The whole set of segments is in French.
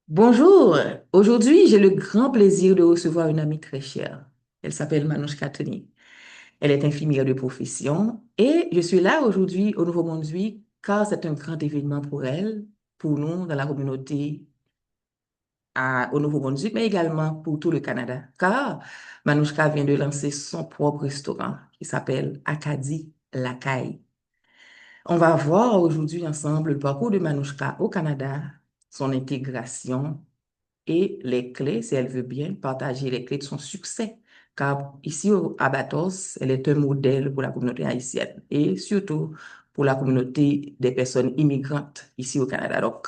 Bonjour, aujourd'hui j'ai le grand plaisir de recevoir une amie très chère. Elle s'appelle Manouche Kateni. Elle est infirmière de profession et je suis là aujourd'hui au Nouveau-Brunswick car c'est un grand événement pour elle, pour nous dans la communauté au Nouveau-Brunswick, mais également pour tout le Canada. Car Manouchka vient de lancer son propre restaurant qui s'appelle Acadie Lacaille. On va voir aujourd'hui ensemble le parcours de Manouchka au Canada, son intégration et les clés, si elle veut bien, partager les clés de son succès. Car ici à Batos, elle est un modèle pour la communauté haïtienne et surtout pour la communauté des personnes immigrantes ici au Canada. Donc,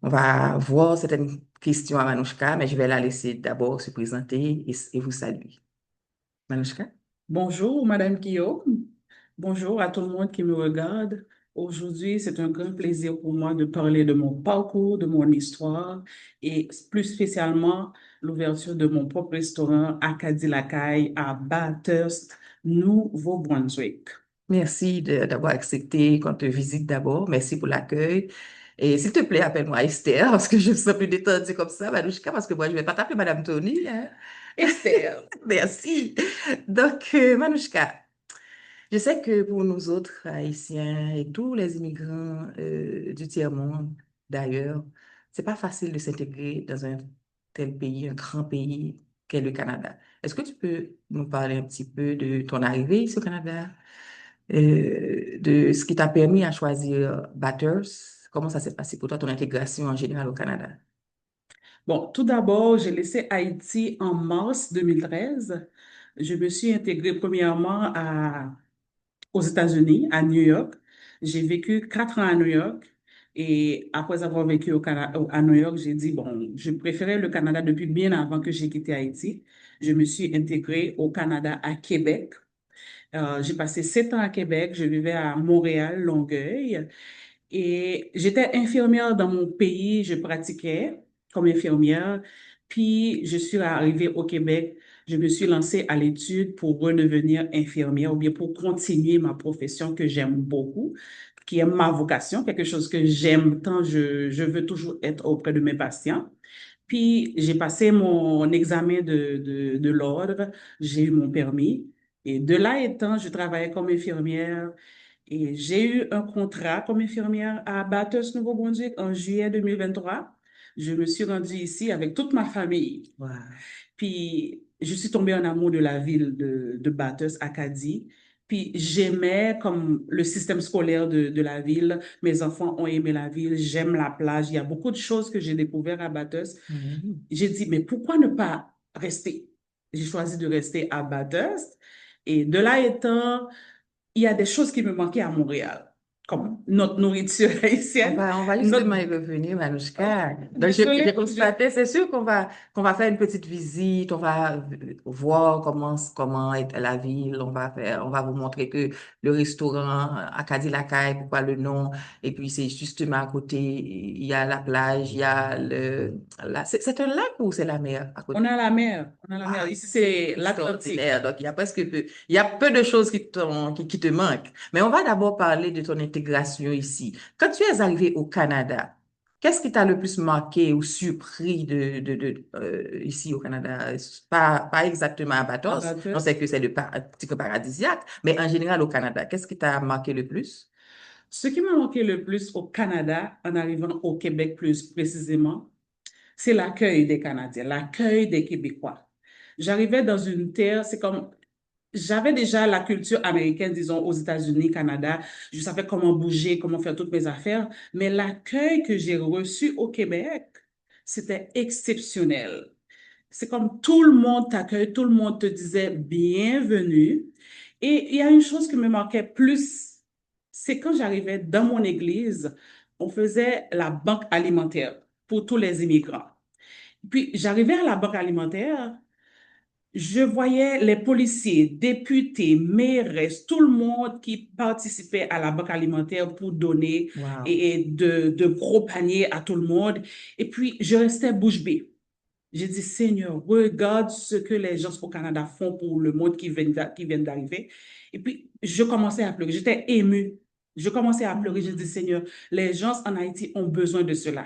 on va voir certaines questions à Manouchka, mais je vais la laisser d'abord se présenter et vous saluer. Manouchka? Bonjour, Madame Guillaume. Bonjour à tout le monde qui me regarde. Aujourd'hui, c'est un grand plaisir pour moi de parler de mon parcours, de mon histoire et plus spécialement l'ouverture de mon propre restaurant Acadie Lacaille à Bathurst, Nouveau-Brunswick. Merci d'avoir accepté qu'on te visite d'abord. Merci pour l'accueil. Et s'il te plaît, appelle-moi Esther, parce que je me sens plus détendue comme ça, Manouchka, parce que moi, je ne vais pas t'appeler Madame Tony, hein. Esther. Merci. Donc, Manouchka, je sais que pour nous autres Haïtiens et tous les immigrants du tiers-monde, d'ailleurs, c'est pas facile de s'intégrer dans un tel pays, un grand pays qu'est le Canada. Est-ce que tu peux nous parler un petit peu de ton arrivée ici au Canada, de ce qui t'a permis à choisir Bathurst? Comment ça s'est passé pour toi, ton intégration en général au Canada? Bon, tout d'abord, j'ai laissé Haïti en mars 2013. Je me suis intégrée premièrement aux États-Unis, à New York. J'ai vécu 4 ans à New York et après avoir vécu à New York, j'ai dit, bon, je préférais le Canada depuis bien avant que j'ai quitté Haïti. Je me suis intégrée au Canada à Québec. J'ai passé 7 ans à Québec. Je vivais à Montréal, Longueuil. Et j'étais infirmière dans mon pays, je pratiquais comme infirmière. Puis je suis arrivée au Québec, je me suis lancée à l'étude pour redevenir infirmière ou bien pour continuer ma profession que j'aime beaucoup, qui est ma vocation, quelque chose que j'aime tant, je veux toujours être auprès de mes patients. Puis j'ai passé mon examen de l'ordre, j'ai eu mon permis. Et de là étant, je travaillais comme infirmière et j'ai eu un contrat comme infirmière à Bathurst, Nouveau-Brunswick en juillet 2023. Je me suis rendue ici avec toute ma famille. Wow. Puis, je suis tombée en amour de la ville de Bathurst, Acadie. Puis, j'aimais comme le système scolaire de la ville. Mes enfants ont aimé la ville. J'aime la plage. Il y a beaucoup de choses que j'ai découvertes à Bathurst. Mhm. J'ai dit, mais pourquoi ne pas rester? J'ai choisi de rester à Bathurst. Et de là étant, il y a des choses qui me manquaient à Montréal, comme notre nourriture haïtienne, On va notre... justement y revenir, Oh, Manouchka. Donc, j'ai désolée, constaté, c'est sûr qu'on va faire une petite visite, on va voir comment est la ville, on va vous montrer que le restaurant Acadie Lacaille, pourquoi le nom, et puis c'est justement à côté, il y a la plage, il y a c'est un lac ou c'est la mer à on côté? a la mer, on a la mer. Ah, Ici, c'est l'Atlantique. extraordinaire. Donc, il y a peu de choses qui te manquent. Mais on va d'abord parler de ton intégration ici. Quand tu es arrivé au Canada, qu'est-ce qui t'a le plus marqué ou surpris ici au Canada? Pas exactement à À Bathurst. On Bathurst. sait que c'est un petit peu paradisiaque, mais en général au Canada, qu'est-ce qui t'a marqué le plus? Ce qui m'a manqué le plus au Canada, en arrivant au Québec plus précisément, c'est l'accueil des Canadiens, l'accueil des Québécois. J'arrivais dans une terre, c'est comme j'avais déjà la culture américaine, disons, aux États-Unis, Canada. Je savais comment bouger, comment faire toutes mes affaires. Mais l'accueil que j'ai reçu au Québec, c'était exceptionnel. C'est comme tout le monde t'accueille, tout le monde te disait bienvenue. Et il y a une chose qui me marquait plus, c'est quand j'arrivais dans mon église, on faisait la banque alimentaire pour tous les immigrants. Puis j'arrivais à la banque alimentaire, je voyais les policiers, députés, maires, tout le monde qui participait à la banque alimentaire pour donner Wow. et de gros paniers à tout le monde. Et puis, je restais bouche bée. J'ai dit, Seigneur, regarde ce que les gens au Canada font pour le monde qui vient d'arriver. Et puis, je commençais à pleurer. J'étais émue. Je commençais à pleurer. J'ai dit, Mhm. Seigneur, les gens en Haïti ont besoin de cela.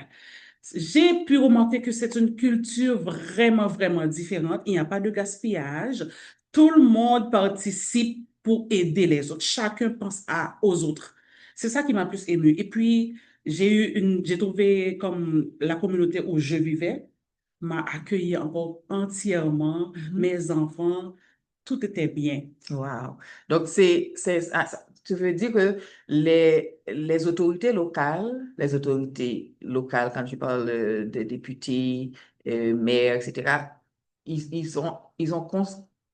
J'ai pu remarquer que c'est une culture vraiment, vraiment différente. Il n'y a pas de gaspillage. Tout le monde participe pour aider les autres. Chacun pense aux autres. C'est ça qui m'a plus ému. Et puis, j'ai trouvé comme la communauté où je vivais m'a accueilli encore entièrement. Mhm. Mes enfants, tout était bien. Wow. Donc, tu veux dire que les autorités locales, quand tu parles de députés, maires, etc.,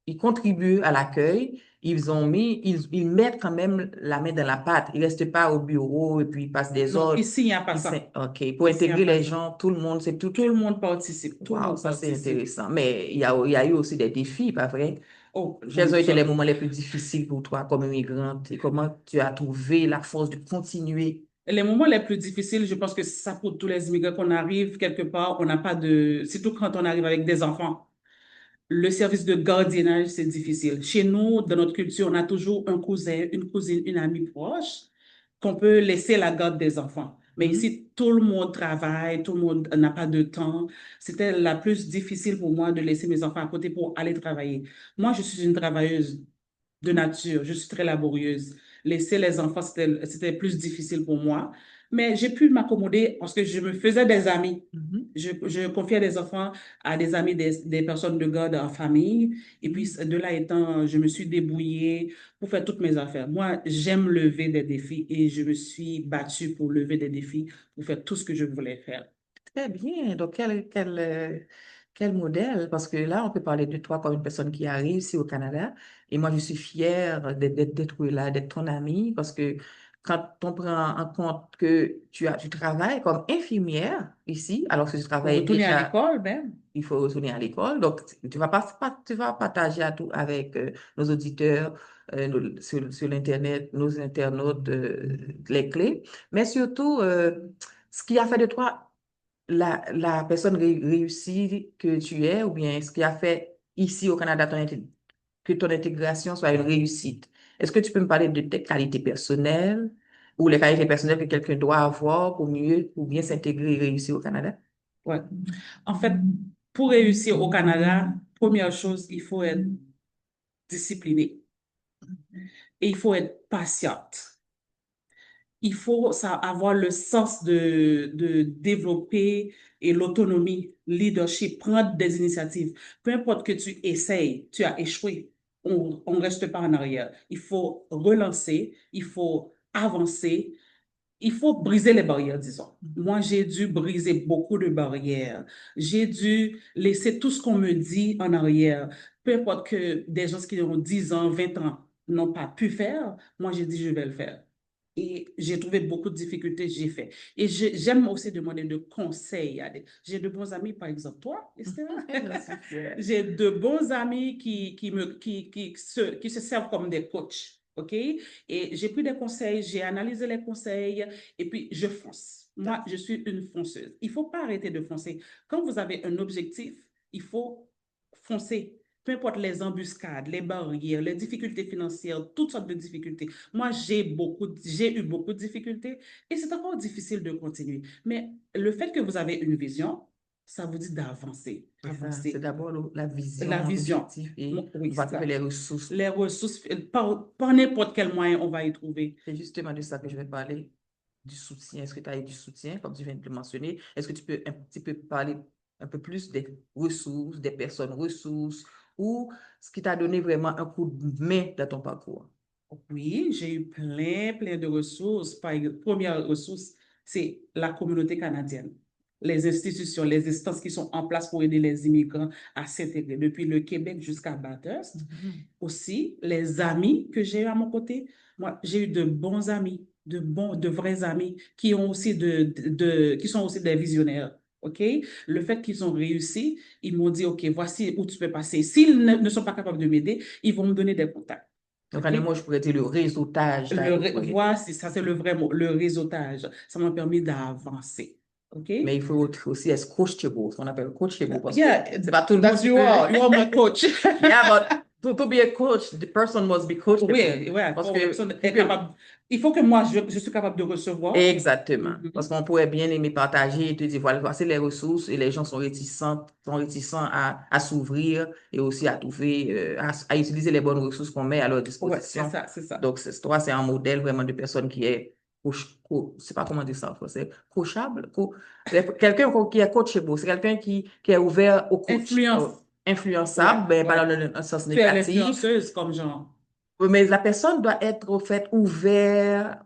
ils contribuent à l'accueil, ils mettent quand même la main dans la pâte. Ils restent pas au bureau et puis ils passent des Non, ordres. ici, il n'y a pas ça. OK. Pour Ici, il n'y a intégrer pas les ça. gens, tout le monde, c'est tout. Tout le monde participe. Tout le Wow, monde ça c'est participe. intéressant. Mais il y a eu aussi des défis, pas vrai? Oh, Quels ont été les moments les plus difficiles pour toi comme immigrante et comment tu as trouvé la force de continuer? les moments les plus difficiles, je pense que c'est ça pour tous les immigrants qu'on arrive quelque part, on n'a pas de, surtout quand on arrive avec des enfants. Le service de gardiennage, c'est difficile. Chez nous, dans notre culture, on a toujours un cousin, une cousine, une amie proche qu'on peut laisser la garde des enfants. Mais Mhm. ici, tout le monde travaille, tout le monde n'a pas de temps. C'était la plus difficile pour moi de laisser mes enfants à côté pour aller travailler. Moi, je suis une travailleuse de nature. Je suis très laborieuse. Laisser les enfants, c'était plus difficile pour moi. Mais j'ai pu m'accommoder parce que je me faisais des amis. Mhm. Je confiais des enfants à des amis, des personnes de garde en famille. Et puis, Mhm. de là étant, je me suis débrouillée pour faire toutes mes affaires. Moi, j'aime lever des défis et je me suis battue pour lever des défis, pour faire tout ce que je voulais faire. Très bien. Donc, quel modèle? Parce que là, on peut parler de toi comme une personne qui a réussi au Canada. Et moi, je suis fière d'être là, d'être ton amie. Parce que quand on prend en compte que tu travailles comme infirmière ici, alors que tu Pour travaillais retourner à déjà, l'école, même. il faut retourner à l'école. Donc, tu vas partager à tout avec nos auditeurs sur l'Internet, nos internautes, les clés. Mais surtout, ce qui a fait de toi la personne réussie que tu es, ou bien ce qui a fait ici au Canada que ton intégration soit une réussite. Est-ce que tu peux me parler de tes qualités personnelles ou les qualités personnelles que quelqu'un doit avoir pour bien s'intégrer et réussir au Canada? Ouais. En fait, pour réussir au Canada, première chose, il faut être discipliné et il faut être patiente. Il faut avoir le sens de développer et l'autonomie, leadership, prendre des initiatives. Peu importe que tu essayes, tu as échoué, on ne reste pas en arrière. Il faut relancer, il faut avancer, il faut briser les barrières, disons. Moi, j'ai dû briser beaucoup de barrières. J'ai dû laisser tout ce qu'on me dit en arrière. Peu importe que des gens qui ont 10 ans, 20 ans n'ont pas pu faire, moi, j'ai dit, je vais le faire. Et j'ai trouvé beaucoup de difficultés, j'ai fait. Et j'aime aussi demander de conseils. J'ai de bons amis, par exemple, toi, Esther. Super. J'ai de bons amis qui se servent comme des coachs. OK? Et j'ai pris des conseils, j'ai analysé les conseils et puis je fonce. Moi, je suis une fonceuse. Il ne faut pas arrêter de foncer. Quand vous avez un objectif, il faut foncer. Peu importe les embuscades, les barrières, les difficultés financières, toutes sortes de difficultés. Moi, j'ai eu beaucoup de difficultés et c'est encore difficile de continuer. Mais le fait que vous avez une vision, ça vous dit d'avancer, C'est ça, c'est avancer. d'abord la La vision, vision, l'objectif et on oui, va c'est trouver ça. les ressources. Les ressources, par n'importe quel moyen, on va y trouver. C'est justement de ça que je vais parler, du soutien. Est-ce que tu as eu du soutien, comme tu viens de le mentionner? Est-ce que tu peux un petit peu parler un peu plus des ressources, des personnes ressources, ou ce qui t'a donné vraiment un coup de main dans ton parcours? Oui, j'ai eu plein de ressources. Première ressource, c'est la communauté canadienne. Les institutions, les instances qui sont en place pour aider les immigrants à s'intégrer, depuis le Québec jusqu'à Bathurst. Mhm. Aussi, les amis que j'ai eu à mon côté. Moi, j'ai eu de bons amis, de vrais amis qui ont aussi qui sont aussi des visionnaires. OK? Le fait qu'ils ont réussi, ils m'ont dit, OK, voici où tu peux passer. S'ils ne sont pas capables de m'aider, ils vont me donner des contacts. Donc, en OK? un mot, je pourrais dire le réseautage t'a beaucoup aidé. Voici, ça c'est le vrai mot, le réseautage. Ça m'a permis d'avancer. OK? Mais il faut aussi être coachable, ce qu'on appelle coachable, parce que Yeah, c'est pas tout le monde yes, qui you peut. are. You are my coach. Yeah, but To be a coach, the person must be coachable. Oui, ouais, Parce faut une que personne tu est peux, capable. Il faut que moi, je suis capable de recevoir. exactement. Parce Mhm. qu'on pourrait bien aimer partager et te dire, voilà, voici les ressources et les gens sont réticents à s'ouvrir et aussi à trouver, à utiliser les bonnes ressources qu'on met à leur Ouais, c'est disposition. ça, c'est ça. Donc, toi, c'est un modèle vraiment de personne qui est, je sais pas comment dire ça en français, coachable, quelqu'un qui est coachable, c'est quelqu'un qui est ouvert au coach, Influence. Ouais, influençable, ben, pas ouais. dans un sens Tu es négatif, l'influenceuse comme genre. mais la personne doit être, au fait, ouverte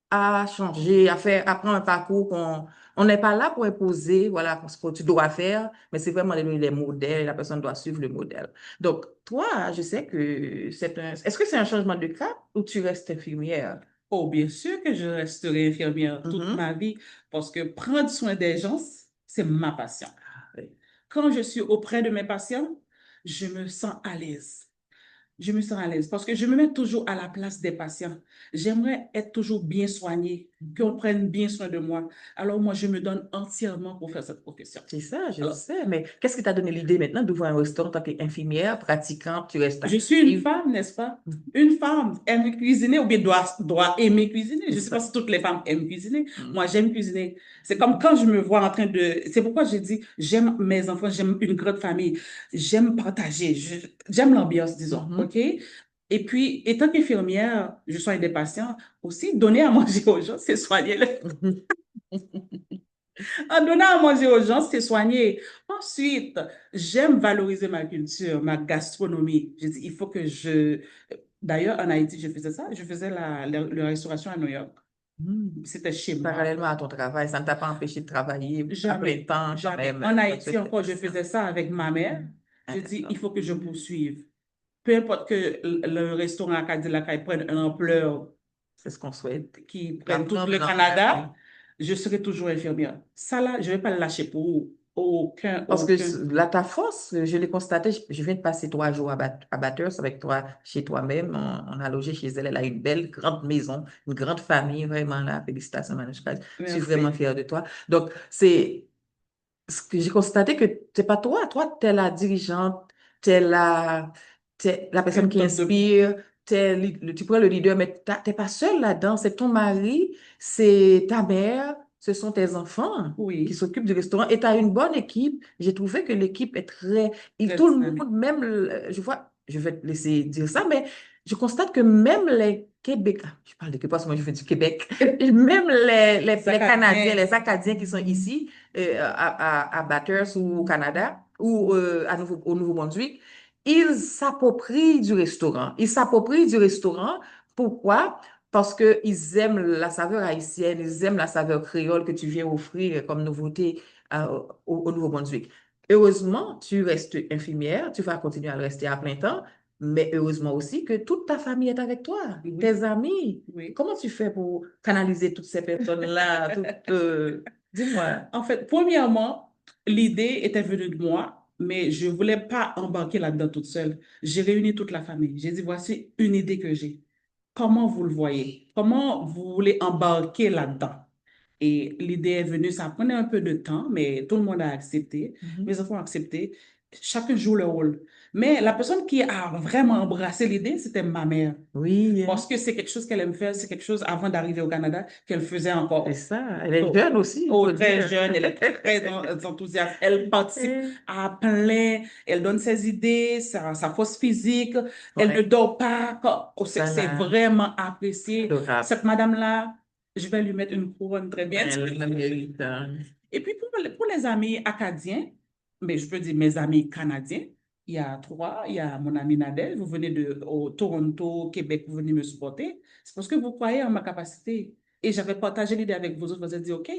à changer, à prendre un parcours on n'est pas là pour imposer, voilà, ce que tu dois faire, mais c'est vraiment les modèles, la personne doit suivre le modèle. Donc, toi, je sais que est-ce que c'est un changement de cap ou tu restes infirmière? Oh, bien sûr que je resterai infirmière toute Mhm. ma vie parce que prendre soin des gens, c'est ma passion. Oui. Quand je suis auprès de mes patients, je me sens à l'aise. Je me sens à l'aise parce que je me mets toujours à la place des patients. J'aimerais être toujours bien soignée, qu'on Mhm. prenne bien soin de moi. Alors moi, je me donne entièrement pour faire cette profession. C'est ça, je Alors, sais, mais qu'est-ce qui t'a donné l'idée maintenant d'ouvrir un restaurant en tant qu'infirmière, pratiquante, tu restes je suis une active? femme, n'est-ce pas? Mhm. Une femme aime cuisiner ou bien doit aimer cuisiner. C'est Je ne sais pas ça. si toutes les femmes aiment cuisiner. Moi, Mhm. j'aime cuisiner. C'est comme quand je me vois en train de... C'est pourquoi j'ai dit, j'aime mes enfants, j'aime une grande famille, j'aime partager, j'aime l'ambiance, disons, Mhm. OK? Et puis, étant qu'infirmière, je soigne des patients aussi. Donner à manger aux gens, c'est soigner. Mhm. En donnant à manger aux gens, c'est soigner. Ensuite, j'aime valoriser ma culture, ma gastronomie. Je dis, il faut que je... D'ailleurs, en Haïti, je faisais ça. Je faisais la restauration à New York. Mhm. C'était chez moi. Parallèlement à ton travail, ça ne t'a pas empêché de travailler à plein Jamais, temps quand jamais. même, En quand tu Haïti étais encore, je patient. faisais ça avec ma mère. Mhm. Je dis, il Intéressant. faut que je poursuive. Peu importe que le restaurant à Cadillac prenne une ampleur C'est ce qu'on souhaite. qui La prenne tout grande, le grande Canada, famille. je serai toujours infirmière. Ça là, je ne vais pas le lâcher pour aucun, Parce que aucun. là, ta force, je l'ai constaté, je viens de passer 3 jours à Bathurst avec toi, chez toi-même. On a logé chez elle. Elle a une belle, grande maison, une grande famille, vraiment là. Félicitations, Manouchka. Je suis vraiment Merci. fière de toi. Donc, c'est ce que j'ai constaté que c'est pas toi. Toi, tu es la dirigeante, tu es la personne Quel qui top de... inspire, tu prends le leader, mais t'es pas seule là-dedans. C'est ton mari, c'est ta mère, ce sont tes enfants qui Oui, s'occupent du restaurant. Et tu as une bonne équipe. J'ai trouvé que l'équipe est très tout le dynamique. monde, même, je vois, je vais te laisser dire ça, mais je constate que même les Québécois, je parle de Québec parce que moi je viens du Québec, même les Canadiens, Acadiens, les Acadiens qui sont ici, à Bathurst ou au Canada ou au Nouveau-Brunswick, ils s'approprient du restaurant. Ils s'approprient du restaurant. Pourquoi? Parce qu'ils aiment la saveur haïtienne, ils aiment la saveur créole que tu viens offrir comme nouveauté au Nouveau-Brunswick. Heureusement, tu restes infirmière, tu vas continuer à le rester à plein temps, mais heureusement aussi que toute ta famille est avec toi, oui, tes amis. oui. Comment tu fais pour canaliser toutes ces personnes-là, dis-moi. En fait, premièrement, l'idée était venue de moi, mais je ne voulais pas embarquer là-dedans toute seule. J'ai réuni toute la famille. J'ai dit, voici une idée que j'ai. Comment vous le voyez? Comment vous voulez embarquer là-dedans? Et l'idée est venue, ça prenait un peu de temps, mais tout le monde a accepté. Mhm. Mes enfants ont accepté. Chacun joue le rôle. Mais la personne qui a vraiment embrassé l'idée, c'était ma mère. Oui, hein, Parce que c'est quelque chose qu'elle aime faire, c'est quelque chose avant d'arriver au Canada qu'elle faisait c'est encore. ça. Elle est Oh, jeune aussi, il oh, faut très dire. jeune, elle est très enthousiaste. Elle participe Eh, à plein, elle donne ses idées, sa force physique, elle ne ouais, dort pas. Oh, ça c'est là, vraiment apprécié. adorable. Cette madame-là, je vais lui mettre une couronne très bien. Elle le mérite, hein. Et puis pour les amis acadiens, mais je peux dire mes amis canadiens, il y a trois. Il y a mon ami Nadège, vous venez de au Toronto, Québec, vous venez me supporter. C'est parce que vous croyez en ma capacité. Et j'avais partagé l'idée avec vous autres, vous avez dit, OK,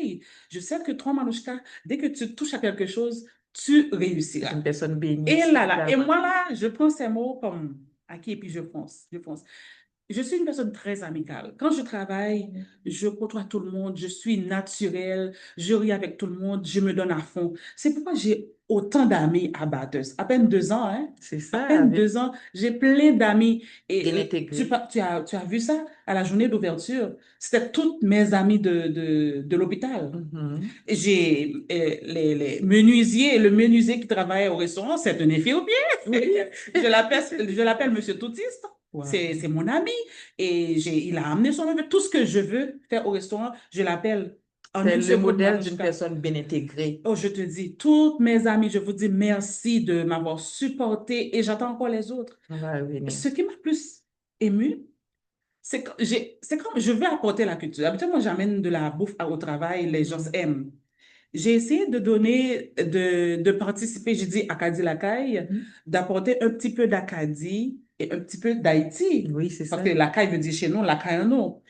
je sais que toi, Manouchka, dès que tu touches à quelque chose, tu C'est réussiras. une personne bénie, Et là, là, et évidemment. moi là, je prends ces mots comme acquis et puis je fonce, je fonce. je suis une personne très amicale. Quand je travaille, je côtoie tout le monde, je suis naturelle, je ris avec tout le monde, je me donne à fond. C'est pourquoi j'ai autant d'amis à Bathurst. À peine 2 ans, hein? C'est À ça, peine avec 2 ans, j'ai plein d'amis. Et bien intégré. tu as vu ça à la journée d'ouverture? C'était toutes mes amies de l'hôpital. Mhm. J'ai les menuisiers, le menuisier qui travaille au restaurant, c'est un Éthiopien. Oui. Je l'appelle Monsieur Toutiste. C'est Wow. mon ami. Et il a amené son ami. Tout ce que je veux faire au restaurant, je l'appelle en C'est une le seconde, modèle d'une Manouchka. personne bien intégrée. Oh, je te dis, toutes mes amies, je vous dis merci de m'avoir supporté et j'attends encore les autres. On va revenir. Ce qui m'a plus ému, c'est comme je veux apporter la culture. Habituellement, j'amène de la bouffe au travail, les gens Mhm. aiment. J'ai essayé de donner, de participer, j'ai dit Acadie Lacaille, Mhm. d'apporter un petit peu d'Acadie et un petit peu d'Haïti. Oui, c'est Parce ça. que Lacaille veut dire chez nous, Lacaille en nous.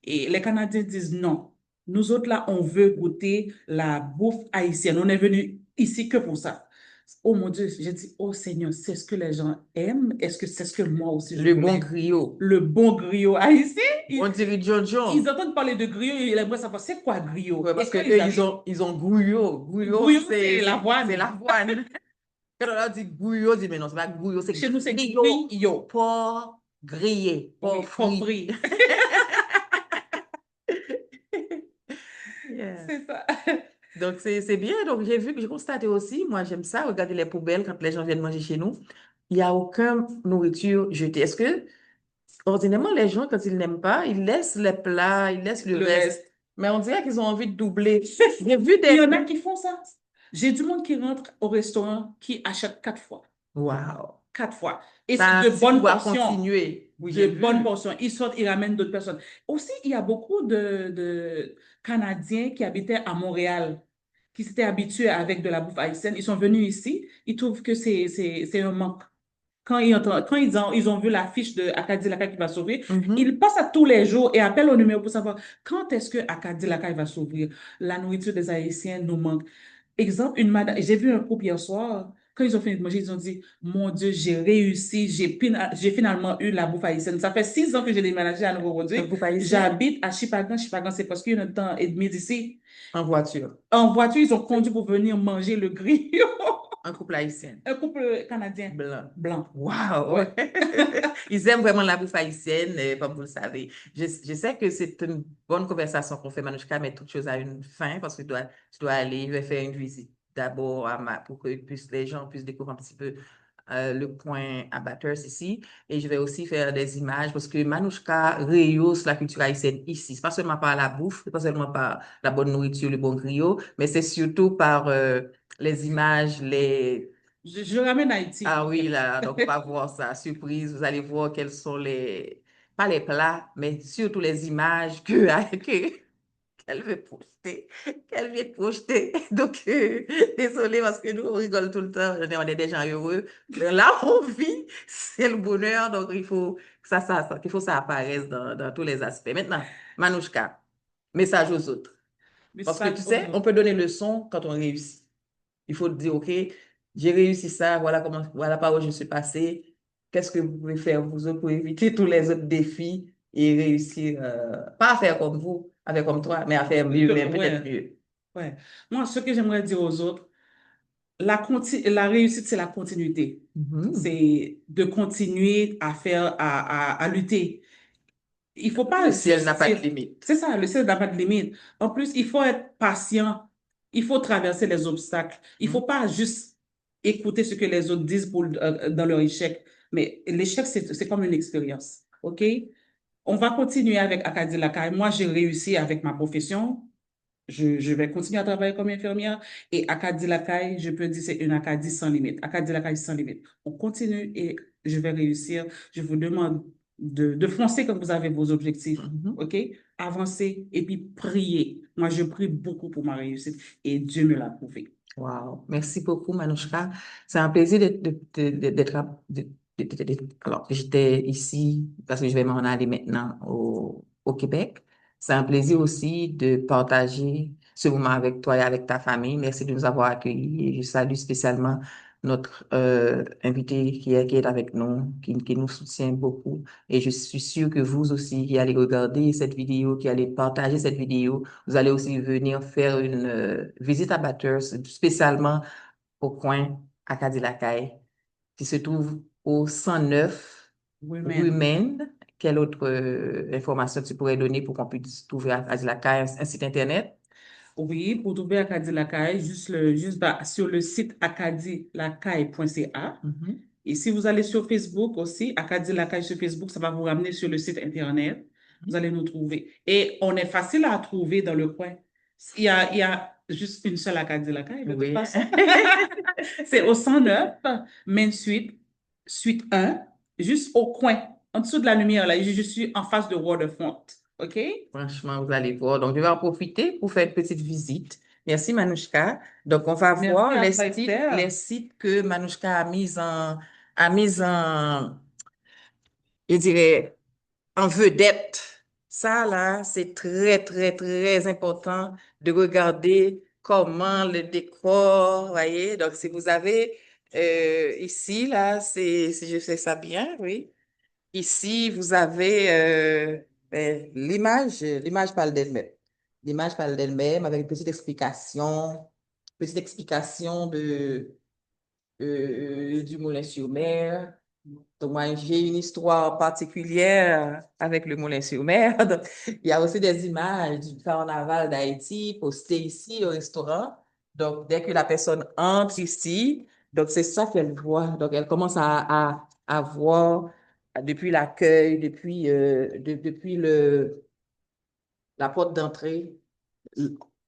Et les Canadiens disent non. Nous autres, là, on veut goûter la bouffe haïtienne. On est venu ici que pour ça. Oh mon Dieu, j'ai dit, oh Seigneur, c'est ce que les gens aiment? Est-ce que c'est ce que moi aussi je Le bon voulais? griot. Le bon griot haïtien? On dirait John Ils John. entendent parler de griot, ils aimeraient savoir c'est quoi griot. Ouais, Et parce que quand ils eux, arrivent, ils ont gouillot. Gouillot, griot, c'est c'est l'avoine. l'avoine. Quand on leur dit gouillot, on dit, mais non, c'est pas gouillot, c'est Chez nous, c'est griot. griot. Porc grillé, porc Oui, for frit. free. Yeah. C'est ça. Donc, c'est bien. Donc, j'ai vu, j'ai constaté aussi, moi, j'aime ça, regarder les poubelles quand les gens viennent manger chez nous. Il n'y a aucune nourriture jetée. Est-ce que, ordinairement, les gens, quand ils n'aiment pas, ils laissent les plats, ils laissent le Le reste. reste. Mais on dirait qu'ils ont envie de doubler. J'ai vu Il des... y en a qui font ça. J'ai du monde qui rentre au restaurant qui achète 4 fois. Waouh! 4 fois. Et c'est Ça, de si bonnes pouvoir portions. continuer. Oui, De j'ai bonnes vu. portions. Ils sortent, ils ramènent d'autres personnes. Aussi, il y a beaucoup de Canadiens qui habitaient à Montréal, qui s'étaient habitués avec de la bouffe haïtienne. Ils sont venus ici. Ils trouvent que c'est un manque. Quand ils ont vu l'affiche de Acadie Lacaille qui va s'ouvrir, Mhm. ils passent à tous les jours et appellent au numéro pour savoir quand est-ce que Acadie Lacaille va s'ouvrir. La nourriture des Haïtiens nous manque. Exemple, une madame, j'ai vu un couple hier soir, quand ils ont fini de manger, ils ont dit, mon Dieu, j'ai réussi, j'ai finalement eu la bouffe haïtienne. Ça fait 6 ans que j'ai déménagé à Un Nouveau-Brunswick. groupe haïtien J'habite à Chipagan. Chipagan, c'est presque 1 heure et demie d'ici. en voiture. En voiture, ils ont conduit pour venir manger le griot. Un couple haïtien. Un couple canadien Blanc. blanc. Waouh! Ouais. Ils aiment vraiment la bouffe haïtienne, comme vous le savez. Je sais que c'est une bonne conversation qu'on fait, Manouchka, mais toute chose a une fin parce que tu dois aller, je vais faire une visite d'abord pour que les gens puissent découvrir un petit peu le coin à Bathurst ici. Et je vais aussi faire des images parce que Manouchka rehausse la culture haïtienne ici. C'est pas seulement par la bouffe, c'est pas seulement par la bonne nourriture, le bon griot, mais c'est surtout par les images, les Je ramène Haïti, ah en oui, fait. là, donc on va voir ça, surprise. Vous allez voir quels sont pas les plats, mais surtout les images qu'elle veut projeter, qu'elle vient de projeter. Donc, désolé parce que nous, on rigole tout le temps. On est des gens heureux. Là, on vit, c'est le bonheur. Donc, il faut qu'il faut que ça apparaisse dans tous les aspects. Maintenant, Manouchka, message aux autres. Parce que Message tu aux sais, on autres. peut donner le son quand on réussit. Il faut dire, OK, j'ai réussi ça, voilà par où je suis passé. Qu'est-ce que vous pouvez faire vous autres pour éviter tous les autres défis et réussir, pas à faire comme vous, à faire comme toi, mais à faire mieux, mais peut-être Ouais, mieux. ouais. Moi, ce que j'aimerais dire aux autres, la réussite, c'est la continuité. Mhm. C'est de continuer à faire, à lutter. Il faut Le pas ciel juste n'a pas de dire, limite. c'est ça, le ciel n'a pas de limite. En plus, il faut être patient. Il faut traverser les obstacles. Il faut Mhm. pas juste écouter ce que les autres disent dans leur échec. Mais l'échec, c'est comme une expérience. OK? On va continuer avec Acadie Lacaille. Moi, j'ai réussi avec ma profession. Je vais continuer à travailler comme infirmière. Et Acadie Lacaille, je peux dire, c'est une Acadie sans limite. Acadie Lacaille sans limite. On continue et je vais réussir. Je vous demande de foncer quand vous avez vos objectifs. Mhm. OK? Avancez et puis priez. Moi, je prie beaucoup pour ma réussite et Dieu me l'a prouvé. Wow. Merci beaucoup, Manouchka. C'est un plaisir d'être, alors, j'étais ici parce que je vais m'en aller maintenant au Québec. C'est un plaisir aussi de partager ce moment avec toi et avec ta famille. Merci de nous avoir accueillis et je salue spécialement notre invité qui est avec nous, qui nous soutient beaucoup. Et je suis sûre que vous aussi, qui allez regarder cette vidéo, qui allez partager cette vidéo, vous allez aussi venir faire une visite à Bathurst, spécialement au coin Acadie-Lacaille, qui se trouve au 109 rue Women. Maine. Quelle autre information tu pourrais donner pour qu'on puisse trouver Acadie-Lacaille, un site Internet? Oui, pour trouver Acadie Lacaille, sur le site acadielacaille.ca. Mhm. Et si vous allez sur Facebook aussi, Acadie Lacaille sur Facebook, ça va vous ramener sur le site Internet. Vous allez nous trouver. Et on est facile à trouver dans le coin. Il y a juste une seule Acadie Lacaille, de toute Oui. façon. C'est au 109 Main Suite, suite 1, juste au coin, en dessous de la lumière, là. Je suis en face de Waterfront. OK? Franchement, vous allez voir. Donc, je vais en profiter pour faire une petite visite. Merci, Manouchka. Donc, on va Merci voir à toi, Esther. les sites que Manouchka a mis en, je dirais, en vedette. Ça, là, c'est très, très, très important de regarder comment le décor, voyez. Donc, si vous avez ici, là, si je fais ça bien, oui. Ici, vous avez l'image parle d'elle-même. L'image parle d'elle-même avec une petite explication du Moulin-sur-Mer. Donc, moi, j'ai une histoire particulière avec le Moulin-sur-Mer. Donc, il y a aussi des images du carnaval d'Haïti postées ici au restaurant. Donc, dès que la personne entre ici, donc c'est ça qu'elle voit. Donc, elle commence à voir depuis l'accueil, depuis la porte d'entrée,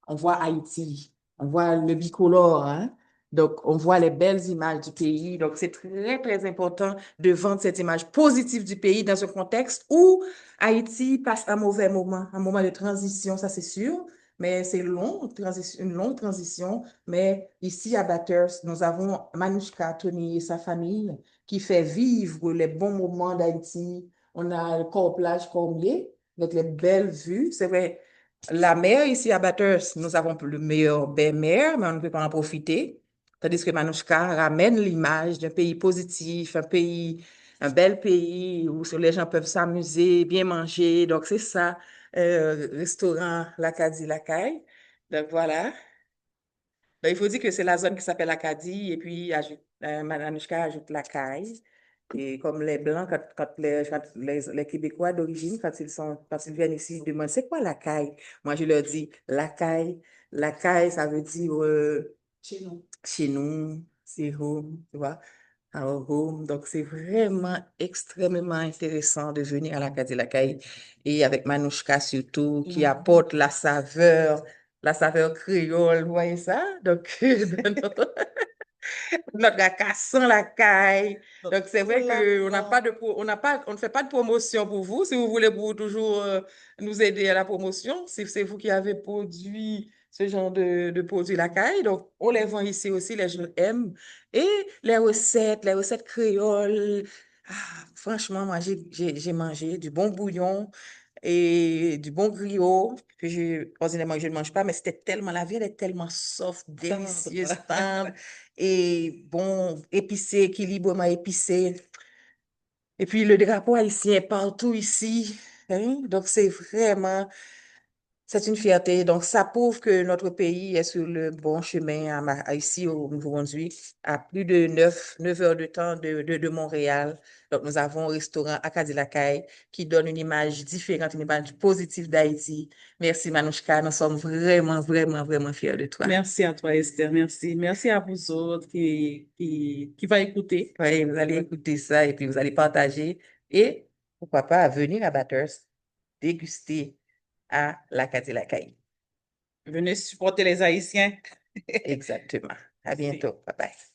on voit Haïti, on voit le bicolore, hein? Donc, on voit les belles images du pays. Donc, c'est très, très important de vendre cette image positive du pays dans un contexte où Haïti passe un moment de transition, ça c'est sûr, mais c'est une longue transition. Mais ici à Bathurst, nous avons Manouchka Tony et sa famille qui fait vivre les bons moments d'Haïti. On a le Corps-Plage Cormier avec les belles vues. C'est vrai, la mer ici à Bathurst, nous avons le meilleur bain-mer, mais on ne peut pas en profiter. Tandis que Manouchka ramène l'image d'un pays positif, un bel pays où les gens peuvent s'amuser, bien manger. Donc, c'est ça, restaurant l'Acadie Lacaille. Donc, voilà. Donc, il faut dire que c'est la zone qui s'appelle Acadie et puis Manouchka ajoute Lacaille. Et comme les Blancs, les Québécois d'origine, quand ils viennent ici, ils demandent c'est quoi la caille? Moi, je leur dis la caille. La caille, ça veut dire chez nous, c'est home, tu vois, our home. Donc, c'est vraiment extrêmement intéressant de venir à l'Acadie de la caille et avec Manouchka surtout, qui apporte la saveur créole, vous voyez ça? Donc, notre gars sans la caille. Donc, c'est vrai qu'on n'a pas on ne fait pas de promotion pour vous. Si vous voulez pour toujours nous aider à la promotion, c'est vous qui avez produit ce genre de produits la caille. Donc, on les vend ici aussi, les gens aiment. Et les recettes créoles. Ah, franchement, moi, j'ai mangé du bon bouillon et du bon griot ordinairement, je ne mange pas, mais la viande est tellement soft, délicieuse, tendre et bon, épicé, équilibrement épicé. Et puis le drapeau haïtien est partout ici, hein. Donc c'est une fierté. Donc ça prouve que notre pays est sur le bon chemin ici au Nouveau-Brunswick, à plus de 9 heures de temps de Montréal. Donc nous avons un restaurant Acadie-Lacaille qui donne une image différente, une image positive d'Haïti. Merci Manouchka, nous sommes vraiment, vraiment, vraiment fiers de toi. Merci à toi, Esther. Merci. Merci à vous autres qui va écouter. Oui, vous allez écouter ça et puis vous allez partager et pourquoi pas venir à Bathurst déguster à l'Acadie-Lacaille. Venez supporter les Haïtiens. Exactement. À Merci. bientôt. Bye bye.